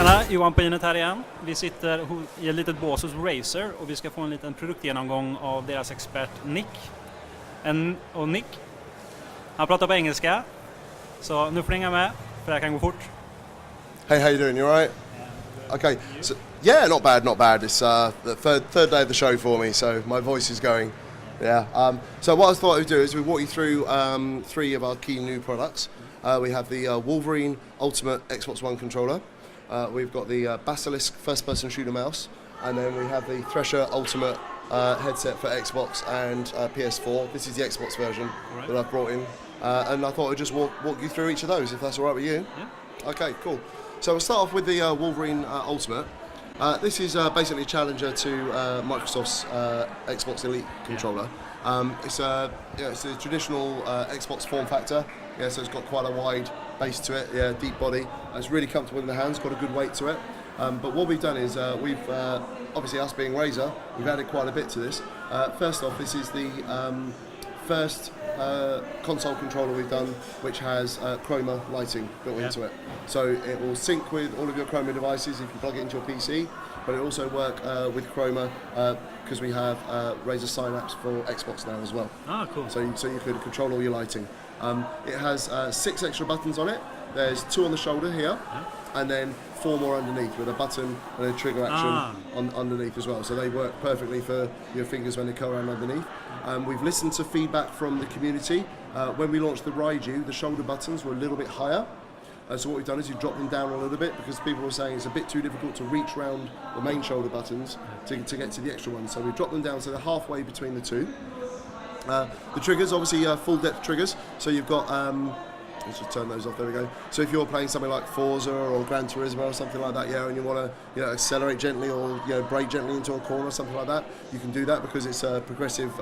Tjena, Johan på Inet här igen. Vi sitter i ett litet bås hos Razer och vi ska få en liten produktgenomgång av deras expert Nick. Och Nick, han pratar på engelska, så nu får ni hänga med, för det här kan gå fort. Hey, how you doing? You alright? Okay. So, yeah, not bad, not bad. It's the third day of the show for me, so my voice is going. Yeah. So what I thought I'd do is we walk you through 3 of our key new products. We have the Wolverine Ultimate Xbox One controller. We've got the Basilisk first-person shooter mouse, and then we have the Thrasher Ultimate headset for Xbox and PS4. This is the Xbox version that I've brought in, and I thought I'd just walk you through each of those, if that's all right with you. Yeah. Okay, cool. So we'll start off with the Wolverine Ultimate. This is basically a challenger to Microsoft's Xbox Elite controller. It's a traditional Xbox form factor. Yeah, so it's got quite a wide base to it. Yeah, deep body. It's really comfortable in the hands. Got a good weight to it. But what we've done is we've obviously, us being Razer, we've added quite a bit to this. First off, this is the first console controller we've done which has chroma lighting built into it. So it will sync with all of your chroma devices if you plug it into your PC, but it also work with chroma because we have Razer Synapse for Xbox now as well. Ah, cool. So you could control all your lighting. It has 6 extra buttons on it. There's 2 on the shoulder here, and then 4 more underneath with a button and a trigger action underneath as well. So they work perfectly for your fingers when they go around underneath. We've listened to feedback from the community. When we launched the Raiju, the shoulder buttons were a little bit higher. So what we've done is you drop them down a little bit because people were saying it's a bit too difficult to reach around the main shoulder buttons to get to the extra ones. So we've dropped them down so they're halfway between the 2. The triggers, obviously full depth triggers. So you've got, let's just turn those off, there we go. So if you're playing something like Forza or Gran Turismo or something like that, and you want to accelerate gently or brake gently into a corner or something like that, you can do that because it's a progressive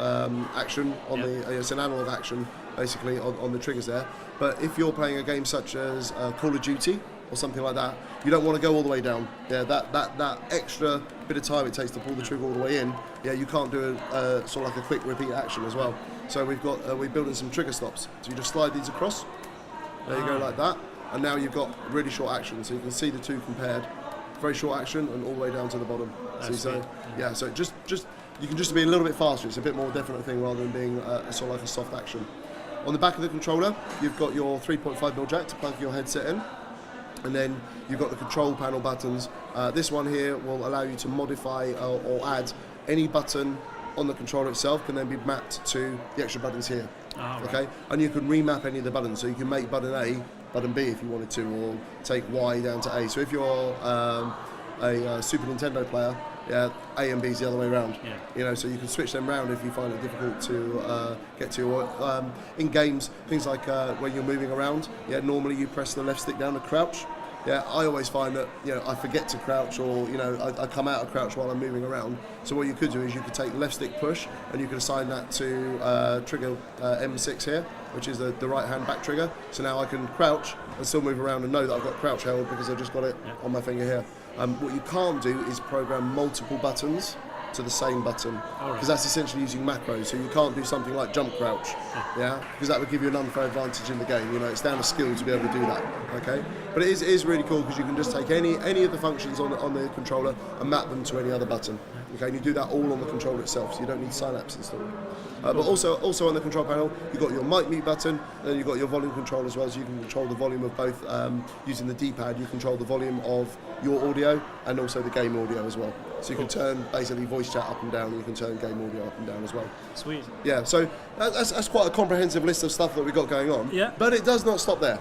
action on it's an analog action basically on the triggers there. But if you're playing a game such as Call of Duty or something like that, you don't want to go all the way down. Yeah, that extra bit of time it takes to pull the trigger all the way in. Yeah, you can't do a sort of like a quick repeat action as well. So we've built in some trigger stops. So you just slide these across. There you go, like that. And now you've got really short action. So you can see the 2 compared. Very short action and all the way down to the bottom. So just you can just be a little bit faster. It's a bit more definite thing rather than being sort of like a soft action. On the back of the controller, you've got your 3.5mm jack to plug your headset in. And then you've got the control panel buttons. This one here will allow you to modify or add any button on the controller itself can then be mapped to the extra buttons here. Okay, and you can remap any of the buttons, so you can make button A button B if you wanted to, or take Y down to A. So if you're a Super Nintendo player, A and B is the other way around. So you can switch them around if you find it difficult to get to. In games, things like when you're moving around, normally you press the left stick down to crouch. I always find that I forget to crouch, or I come out of crouch while I'm moving around. So what you could do is you could take left stick push, and you can assign that to trigger M6 here, which is the right hand back trigger. So now I can crouch and still move around and know that I've got crouch held because I've just got it on my finger here. What you can't do is program multiple buttons to the same button, because that's essentially using macros. So you can't do something like jump crouch, because that would give you an unfair advantage in the game. It's down to skill to be able to do that. Okay, but it is really cool because you can just take any of the functions on the controller and map them to any other button. Okay, and you do that all on the controller itself, so you don't need Synapse installed. But also on the control panel, you've got your mic mute button, and then you've got your volume control as well, so you can control the volume of both. Using the D-pad, you control the volume of your audio and also the game audio as well. So you can turn basically voice chat up and down, and you can turn game audio up and down as well. Sweet. Yeah, so that's quite a comprehensive list of stuff that we've got going on. Yeah. But it does not stop there.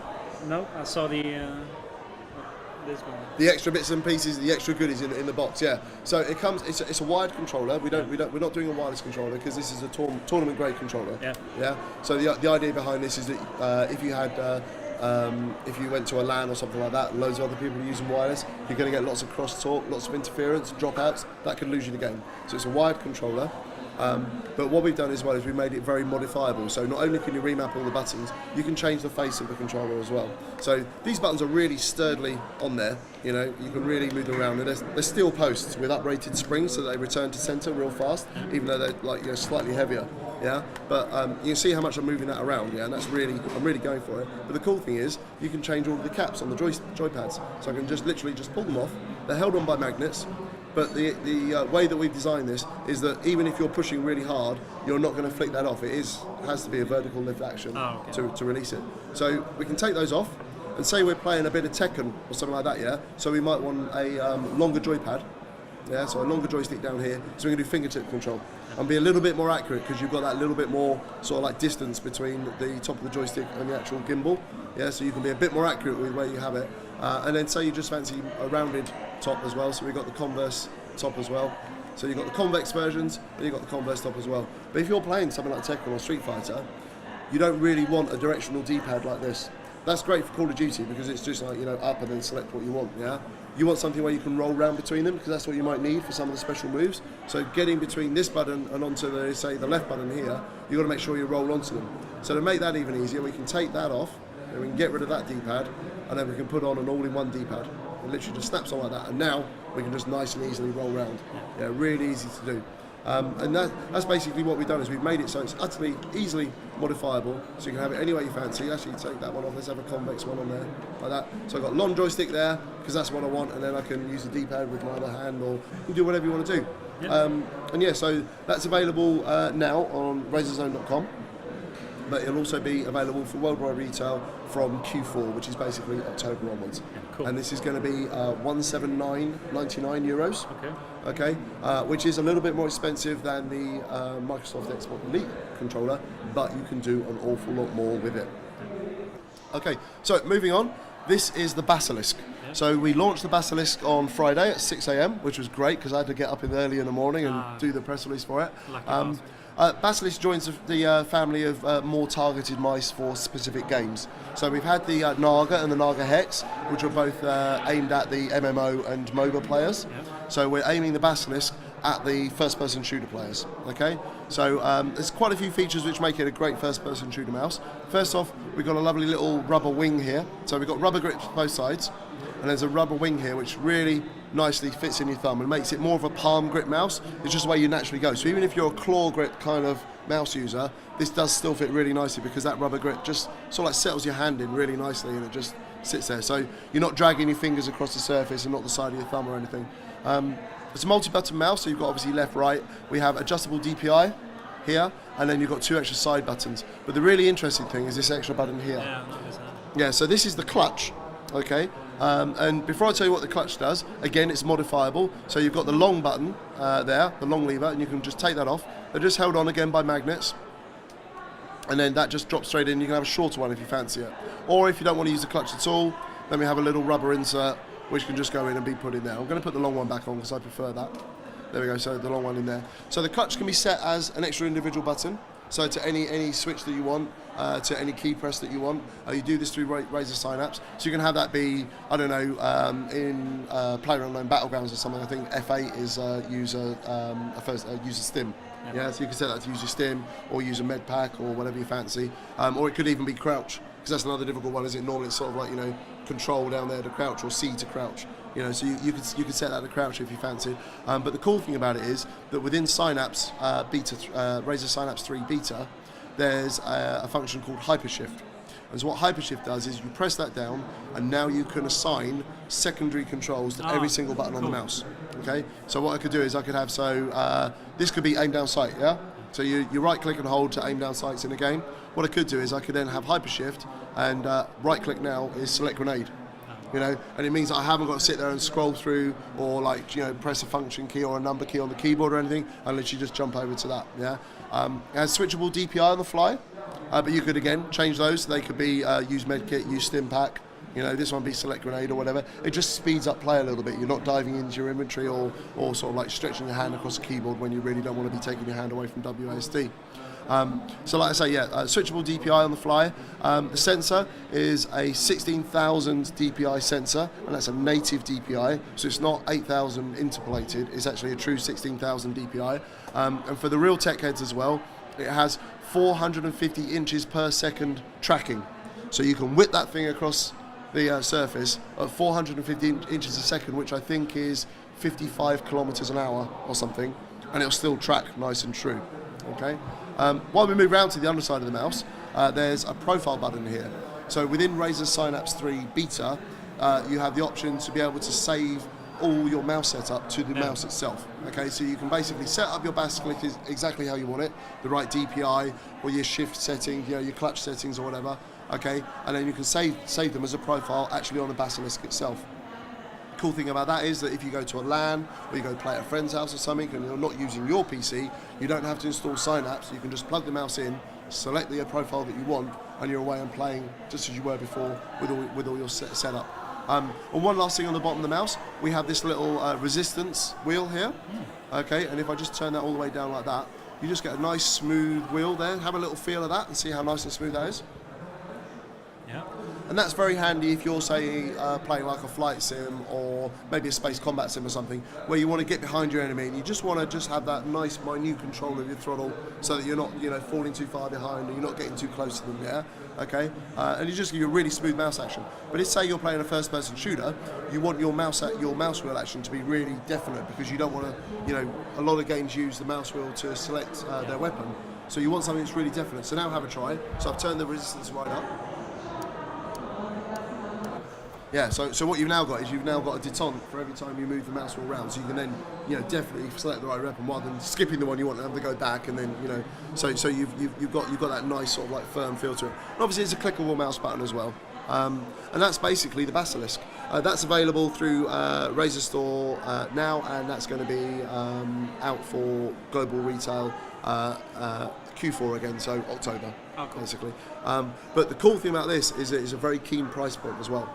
No, I saw this one. The extra bits and pieces, the extra goodies in the box, So it comes. It's a wired controller. We're not doing a wireless controller because this is a tournament grade controller. Yeah. So the idea behind this is that if you had if you went to a LAN or something like that, loads of other people are using wireless, you're going to get lots of cross talk, lots of interference, dropouts. That could lose you the game. So it's a wired controller. But what we've done as well is we made it very modifiable. So not only can you remap all the buttons, you can change the face of the controller as well. So these buttons are really sturdily on there. You know, you can really move them around. And they're steel posts with uprated springs, so they return to center real fast, even though they're like, you know, slightly heavier. Yeah, but you can see how much I'm moving that around. Yeah, and I'm really going for it. But the cool thing is, you can change all of the caps on the joypads. So I can just literally just pull them off. They're held on by magnets. But the way that we've designed this is that even if you're pushing really hard, you're not going to flick that off. It has to be a vertical lift action to release it. So we can take those off, and say we're playing a bit of Tekken or something like that, yeah? So we might want a longer joypad, yeah? So a longer joystick down here, so we can do fingertip control. And be a little bit more accurate because you've got that little bit more sort of like distance between the top of the joystick and the actual gimbal, yeah? So you can be a bit more accurate with where you have it. And then say you just fancy a rounded top as well, so we've got the converse top as well. So you've got the convex versions and you've got the converse top as well. But if you're playing something like Tekken or Street Fighter, you don't really want a directional D-pad like this. That's great for Call of Duty because it's just like, you know, up and then select what you want, yeah? You want something where you can roll around between them because that's what you might need for some of the special moves. So getting between this button and onto the, say, the left button here, you've got to make sure you roll onto them. So to make that even easier, we can take that off and we can get rid of that D-pad and then we can put on an all-in-one D-pad. It literally just snaps on like that, and now we can just nice and easily roll around. Yeah, really easy to do. And that's basically what we've done, is we've made it so it's utterly easily modifiable, so you can have it any way you fancy. Actually, take that one off, let's have a convex one on there, like that. So I've got long joystick there, because that's what I want, and then I can use the D-pad with my other hand, or you can do whatever you want to do. Yeah. And yeah, so that's available now on razerzone.com. But it'll also be available for worldwide retail from Q4, which is basically October onwards. Cool. And this is going to be €179.99. Okay, which is a little bit more expensive than the Microsoft Xbox Elite controller, but you can do an awful lot more with it. Okay, so moving on, this is the Basilisk. Yeah. So we launched the Basilisk on Friday at 6 AM, which was great because I had to get up early in the morning and do the press release for it. Basilisk joins the family of more targeted mice for specific games. So we've had the Naga and the Naga Hex, which are both aimed at the MMO and MOBA players. Yeah. So we're aiming the Basilisk at the first-person shooter players. Okay, so there's quite a few features which make it a great first-person shooter mouse. First off, we've got a lovely little rubber wing here. So we've got rubber grips both sides, and there's a rubber wing here which really nicely fits in your thumb and makes it more of a palm grip mouse. It's just the way you naturally go. So even if you're a claw grip kind of mouse user, this does still fit really nicely because that rubber grip just sort of like settles your hand in really nicely and it just sits there. So you're not dragging your fingers across the surface and not the side of your thumb or anything. It's a multi-button mouse, so you've got obviously left, right. We have adjustable DPI here, and then you've got 2 extra side buttons. But the really interesting thing is this extra button here. Yeah, so this is the clutch, okay? And before I tell you what the clutch does, again, it's modifiable. So you've got the long button there, the long lever, and you can just take that off. They're just held on again by magnets. And then that just drops straight in. You can have a shorter one if you fancy it. Or if you don't want to use the clutch at all, then we have a little rubber insert which can just go in and be put in there. I'm going to put the long one back on because I prefer that. There we go, so the long one in there. So the clutch can be set as an extra individual button. So to any switch that you want, to any key press that you want. You do this through Razer Synapse. So you can have that be, I don't know, in PlayerUnknown Battlegrounds or something. I think F8 is use a stim. Yeah, so you can set that to use your stim or use a med pack or whatever you fancy. Or it could even be crouch, because that's another difficult one, is it? Normally it's sort of like, you know, control down there to crouch or C to crouch. You know, so you could set that to crouch if you fancy. But the cool thing about it is that within Synapse Beta, Razer Synapse 3 Beta, there's a function called Hypershift. And so what Hypershift does is you press that down, and now you can assign secondary controls to every single button on the mouse. Okay. So what I could do is I could have this could be aim down sight. Yeah. So you right click and hold to aim down sights in a game. What I could do is I could then have Hypershift, and right click now is select grenade. You know, and it means that I haven't got to sit there and scroll through or, like, you know, press a function key or a number key on the keyboard or anything. I literally just jump over to that. Yeah, it has switchable DPI on the fly, but you could again change those. They could be use medkit, use stim pack. You know, this one be select grenade or whatever. It just speeds up play a little bit. You're not diving into your inventory or sort of like stretching your hand across the keyboard when you really don't want to be taking your hand away from WASD. So like I say, yeah, switchable DPI on the fly. The sensor is a 16,000 DPI sensor, and that's a native DPI, so it's not 8,000 interpolated, it's actually a true 16,000 DPI. And for the real tech heads as well, it has 450 inches per second tracking. So you can whip that thing across the surface at 450 inches a second, which I think is 55 kilometers an hour or something, and it'll still track nice and true. Okay. While we move around to the underside of the mouse, there's a profile button here. So within Razer Synapse 3 Beta, you have the option to be able to save all your mouse setup to the mouse itself. Okay, so you can basically set up your Basilisk exactly how you want it, the right DPI or your shift setting, you know, your clutch settings or whatever. Okay, and then you can save them as a profile actually on the Basilisk itself. Cool thing about that is that if you go to a LAN or you go play at a friend's house or something and you're not using your PC, you don't have to install Synapse. You can just plug the mouse in, select the profile that you want, and you're away and playing just as you were before with all your setup. And one last thing on the bottom of the mouse, we have this little resistance wheel here. Okay, and if I just turn that all the way down like that, you just get a nice smooth wheel there. Have a little feel of that and see how nice and smooth that is. Yeah. And that's very handy if you're, say, playing like a flight sim or maybe a space combat sim or something, where you want to get behind your enemy and you just want to have that nice minute control of your throttle so that you're not, you know, falling too far behind and you're not getting too close to them. Yeah. Okay. And you just give you a really smooth mouse action. But if, say, you're playing a first-person shooter, you want your mouse wheel action to be really definite, because you don't want to, you know, a lot of games use the mouse wheel to select their weapon. So you want something that's really definite. So now have a try. So I've turned the resistance right up. Yeah, so what you've now got is you've now got a detente for every time you move the mouse wheel around, so you can then, you know, definitely select the right weapon rather than skipping the one you want and have to go back, and then, you know, so you've got that nice sort of like firm feel to it. And obviously it's a clickable mouse button as well, and that's basically the Basilisk. That's available through Razer Store now, and that's going to be out for global retail Q4 again, so October, basically. But the cool thing about this is that it's a very keen price point as well.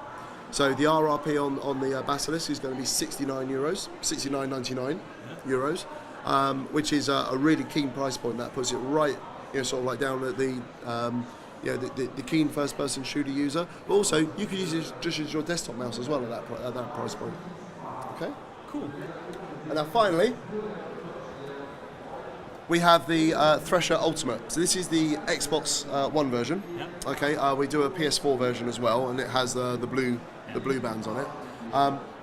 So the RRP on the Basilisk is going to be €69, 69.99 euros, which is a really keen price point. That puts it right, you know, sort of like down at the, the keen first-person shooter user. But also, you can use it just as your desktop mouse as well at that price point. Okay. Cool. And now finally, we have the Thresher Ultimate. So this is the Xbox One version. Yep. Okay. We do a PS4 version as well, and it has the blue bands on it.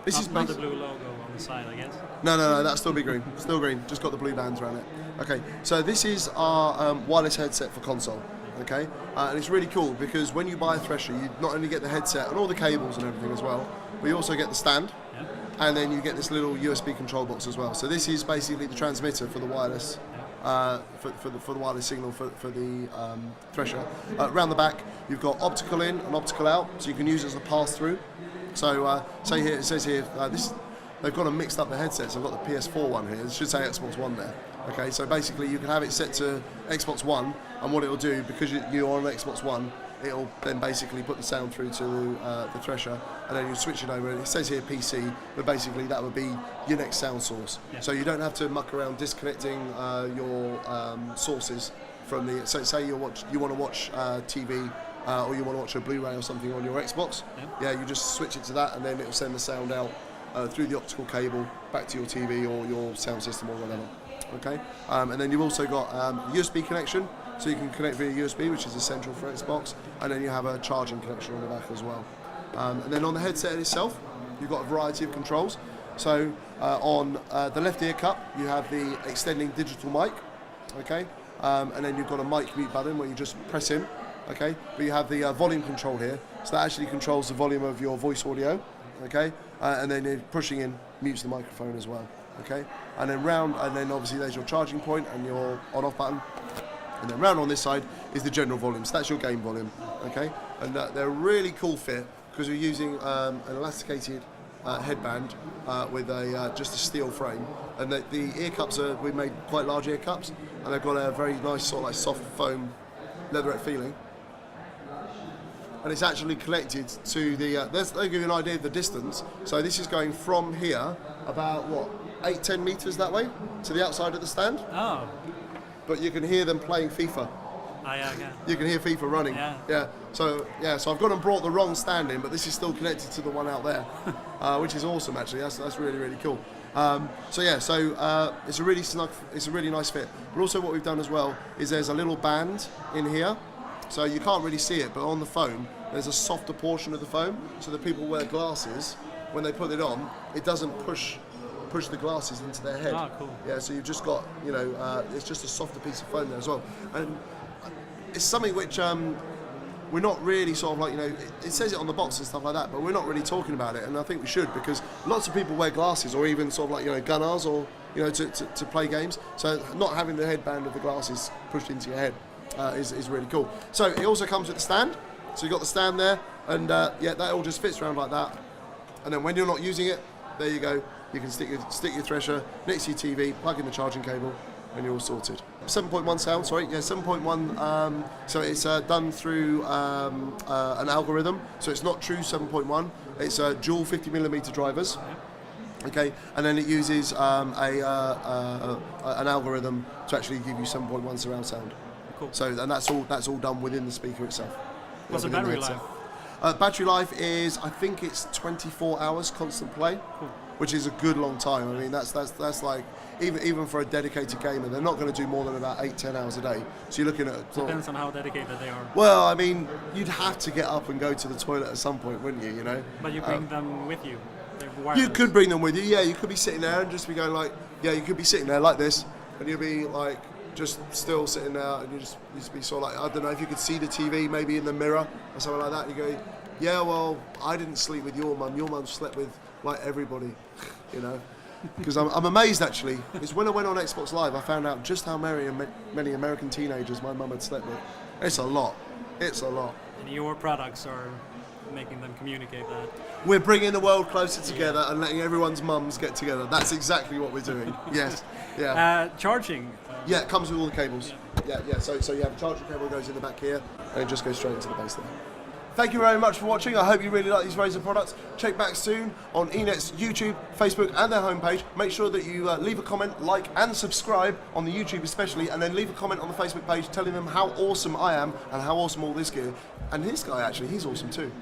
This is not the blue logo on the side, I guess. No, that's still be green. Still green. Just got the blue bands around it. Okay. So this is our wireless headset for console. Okay. And it's really cool because when you buy a Thresher, you not only get the headset and all the cables and everything as well, but you also get the stand. Yep. And then you get this little USB control box as well. So this is basically the transmitter for the wireless. For the wireless signal for the Thresher. Around the back, you've got optical in and optical out, so you can use it as a pass-through. So, say here, it says here, they've got them mixed up the headsets. I've got the PS4 one here. It should say Xbox One there. Okay, so basically you can have it set to Xbox One, and what it'll do, because you're on Xbox One, it'll then basically put the sound through to the Thresher, and then you switch it over. It says here PC, but basically that would be your next sound source. Yeah. So you don't have to muck around disconnecting your sources from the. So say you want to watch TV or you want to watch a Blu-ray or something on your Xbox. Yeah, you just switch it to that, and then it'll send the sound out through the optical cable back to your TV or your sound system or whatever. Okay, and then you've also got a USB connection. So you can connect via USB, which is essential for Xbox, and then you have a charging connection on the back as well. And then on the headset itself, you've got a variety of controls. So on the left ear cup, you have the extending digital mic, okay? And then you've got a mic mute button where you just press in, okay? But you have the volume control here, so that actually controls the volume of your voice audio, okay? And then pushing in mutes the microphone as well, okay? And then obviously there's your charging point and your on-off button. And then round on this side is the general volume, so that's your game volume, okay? And they're a really cool fit because we're using an elasticated headband with just a steel frame, and the ear cups we made quite large ear cups, and they've got a very nice sort of like soft foam leatherette feeling. And it's actually connected to the. I'll give you an idea of the distance. So this is going from here about 8-10 meters that way to the outside of the stand. Oh. but you can hear them playing FIFA. Yeah, yeah. You can hear FIFA running. Yeah. So I've gone and brought the wrong stand in, but this is still connected to the one out there, which is awesome actually. That's really, really cool. It's a really snug, it's a really nice fit. But also what we've done as well is there's a little band in here, so you can't really see it, but on the foam there's a softer portion of the foam, so that people wear glasses, when they put it on, it doesn't push the glasses into their head. Oh, cool. Yeah, so you've just got, it's just a softer piece of foam there as well. And it's something which we're not really sort of like, it says it on the box and stuff like that, but we're not really talking about it, and I think we should, because lots of people wear glasses, or even sort of like, gunners, or, to play games. So not having the headband of the glasses pushed into your head is really cool. So it also comes with the stand. So you've got the stand there, and that all just fits around like that. And then when you're not using it, there you go. You can stick your Thrasher next to your TV, plug in the charging cable, and you're all sorted. 7.1 sound, 7.1. So it's done through an algorithm. So it's not true 7.1. It's dual 50mm drivers. Okay, and then it uses an algorithm to actually give you 7.1 surround sound. Cool. So and that's all done within the speaker itself. What's the battery life? Battery life is, I think it's 24 hours constant play. Cool. Which is a good long time. I mean, that's like, even for a dedicated gamer, they're not going to do more than about 8-10 hours a day. So you're looking at... Depends on how dedicated they are. Well, I mean, you'd have to get up and go to the toilet at some point, wouldn't you, But you bring them with you. They're wireless. You could bring them with you, yeah. You could be sitting there and just be going like, you could be sitting there like this, and you'll be like, just still sitting there, and you just be sort of like, I don't know, if you could see the TV maybe in the mirror or something like that, you go, yeah, well, I didn't sleep with your mum slept with like everybody, because I'm amazed actually, because when I went on Xbox Live I found out just how many American teenagers my mum had slept with. It's a lot. And your products are making them communicate that. We're bringing the world closer together and letting everyone's mums get together. That's exactly what we're doing. Yes. Yeah. Charging. Yeah, it comes with all the cables. Yeah. So you have a charging cable that goes in the back here, and it just goes straight into the base there. Thank you very much for watching. I hope you really like these Razer products. Check back soon on Enet's YouTube, Facebook and their homepage. Make sure that you leave a comment, like and subscribe on the YouTube especially, and then leave a comment on the Facebook page telling them how awesome I am and how awesome all this gear. And this guy actually, he's awesome too.